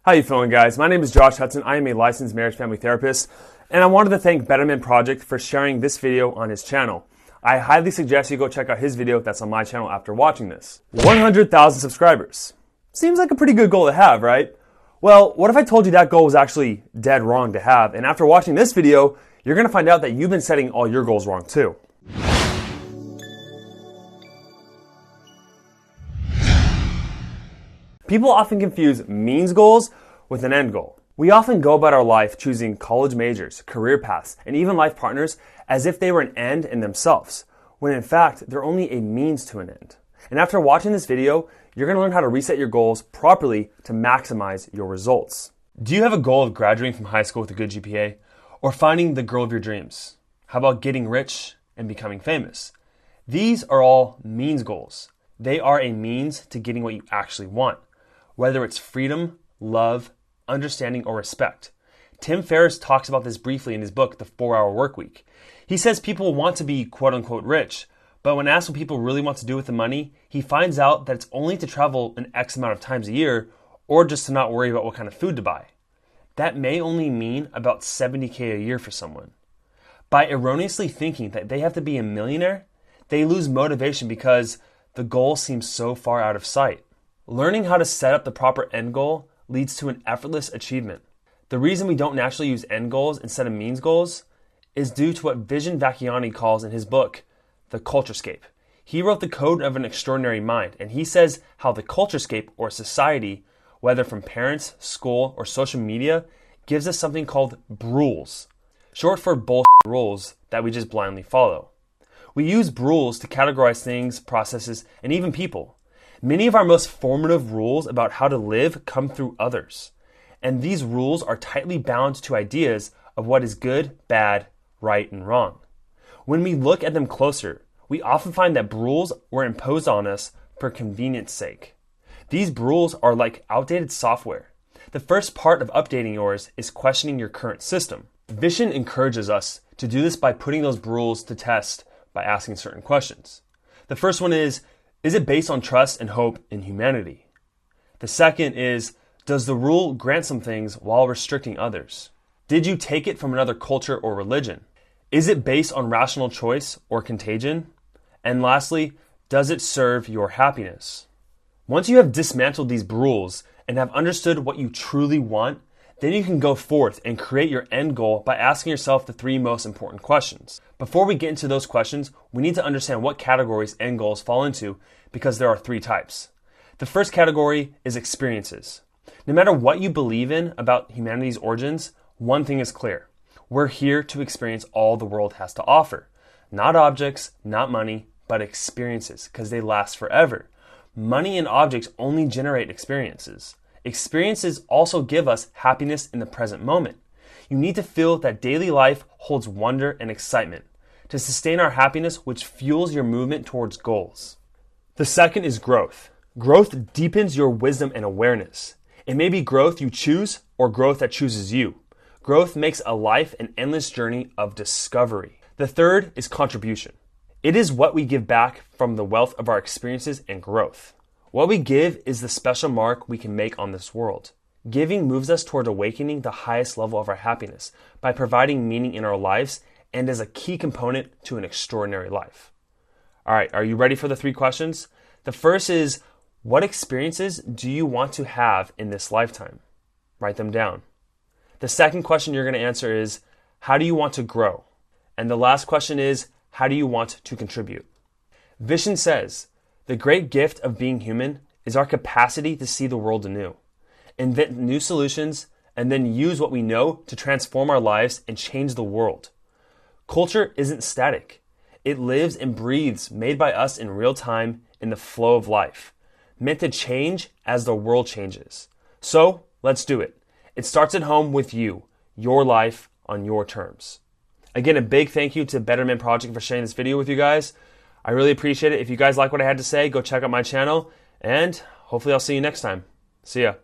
How you feeling, guys? My name is Josh Hudson. I am a licensed marriage family therapist, and I wanted to thank Betterment Project for sharing this video on his channel. I highly suggest you go check out his video that's on my channel after watching this. 100,000 subscribers. Seems like a pretty good goal to have, right? Well, what if I told you that goal was actually dead wrong to have, and after watching this video, you're going to find out that you've been setting all your goals wrong too. People often confuse means goals with an end goal. We often go about our life choosing college majors, career paths, and even life partners as if they were an end in themselves, when in fact, they're only a means to an end. And after watching this video, you're going to learn how to reset your goals properly to maximize your results. Do you have a goal of graduating from high school with a good GPA? Or finding the girl of your dreams? How about getting rich and becoming famous? These are all means goals. They are a means to getting what you actually want, whether it's freedom, love, understanding, or respect. Tim Ferriss talks about this briefly in his book, The 4-Hour Workweek. He says people want to be quote-unquote rich, but when asked what people really want to do with the money, he finds out that it's only to travel an X amount of times a year or just to not worry about what kind of food to buy. That may only mean about $70K a year for someone. By erroneously thinking that they have to be a millionaire, they lose motivation because the goal seems so far out of sight. Learning how to set up the proper end goal leads to an effortless achievement. The reason we don't naturally use end goals instead of means goals is due to what Vishen Vakhiani calls in his book, The CULTURESCAPE. He wrote the code of an extraordinary mind, and he says how the culturescape or society, whether from parents, school, or social media, gives us something called BRULES, short for bullshit rules that we just blindly follow. We use BRULES to categorize things, processes, and even people. Many of our most formative rules about how to live come through others. And these rules are tightly bound to ideas of what is good, bad, right, and wrong. When we look at them closer, we often find that BRULES were imposed on us for convenience sake. These BRULES are like outdated software. The first part of updating yours is questioning your current system. Vishen encourages us to do this by putting those BRULES to test by asking certain questions. The first one is it based on trust and hope in humanity? The second is, does the rule grant some things while restricting others? Did you take it from another culture or religion? Is it based on rational choice or contagion? And lastly, does it serve your happiness? Once you have dismantled these BRULES and have understood what you truly want, then you can go forth and create your end goal by asking yourself the 3 most important questions. Before we get into those questions, we need to understand what categories end goals fall into because there are 3 types. The first category is experiences. No matter what you believe in about humanity's origins, one thing is clear. We're here to experience all the world has to offer. Not objects, not money, but experiences, because they last forever. Money and objects only generate experiences. Experiences also give us happiness in the present moment. You need to feel that daily life holds wonder and excitement to sustain our happiness, which fuels your movement towards goals. The second is growth. Growth deepens your wisdom and awareness. It may be growth you choose or growth that chooses you. Growth makes a life an endless journey of discovery. The third is contribution. It is what we give back from the wealth of our experiences and growth. What we give is the special mark we can make on this world. Giving moves us toward awakening the highest level of our happiness by providing meaning in our lives and is a key component to an extraordinary life. All right, are you ready for the 3 questions? The first is, what experiences do you want to have in this lifetime? Write them down. The second question you're going to answer is, how do you want to grow? And the last question is, how do you want to contribute? Vishen says, the great gift of being human is our capacity to see the world anew, invent new solutions, and then use what we know to transform our lives and change the world. Culture isn't static. It lives and breathes, made by us in real time in the flow of life, meant to change as the world changes. So let's do it. It starts at home with you, your life on your terms. Again, a big thank you to Betterment Project for sharing this video with you guys. I really appreciate it. If you guys like what I had to say, go check out my channel, and hopefully I'll see you next time. See ya.